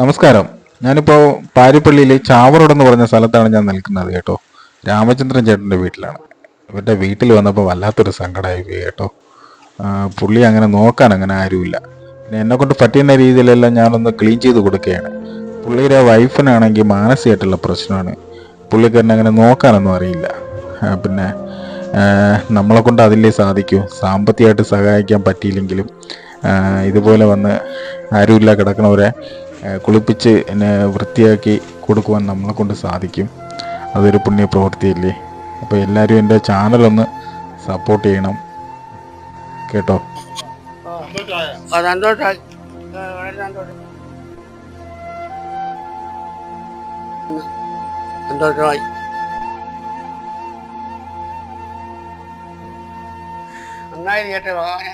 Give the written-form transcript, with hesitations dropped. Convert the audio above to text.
നമസ്കാരം. ഞാനിപ്പോൾ പാരിപ്പള്ളിയിൽ ചാവറോഡ് എന്ന് പറഞ്ഞ സ്ഥലത്താണ് ഞാൻ നിൽക്കുന്നത് കേട്ടോ. രാമചന്ദ്രൻ ചേട്ടൻ്റെ വീട്ടിലാണ്. ഇവരുടെ വീട്ടിൽ വന്നപ്പോൾ വല്ലാത്തൊരു സങ്കടമായി പോയി കേട്ടോ. പുള്ളി അങ്ങനെ നോക്കാൻ അങ്ങനെ ആരുമില്ല. പിന്നെ എന്നെ കൊണ്ട് പറ്റുന്ന രീതിയിലെല്ലാം ഞാനൊന്ന് ക്ലീൻ ചെയ്ത് കൊടുക്കുകയാണ്. പുള്ളിയുടെ വൈഫിനാണെങ്കിൽ മാനസികമായിട്ടുള്ള പ്രശ്നമാണ്. പുള്ളിക്കാരനെ അങ്ങനെ നോക്കാനൊന്നും അറിയില്ല. പിന്നെ നമ്മളെ കൊണ്ട് അതിലേ സാധിക്കൂ. സാമ്പത്തികമായിട്ട് സഹായിക്കാൻ പറ്റിയില്ലെങ്കിലും ഇതുപോലെ വന്ന് ആരുമില്ല കിടക്കണവരെ കുളിപ്പിച്ച് എന്നെ വൃത്തിയാക്കി കൊടുക്കുവാൻ നമ്മളെ കൊണ്ട് സാധിക്കും. അതൊരു പുണ്യ പ്രവൃത്തിയല്ലേ. അപ്പോൾ എല്ലാവരും എൻ്റെ ചാനലൊന്ന് സപ്പോർട്ട് ചെയ്യണം കേട്ടോ. സന്തോഷമായി. നന്നായി കേട്ടെ ഭഗവാനെ.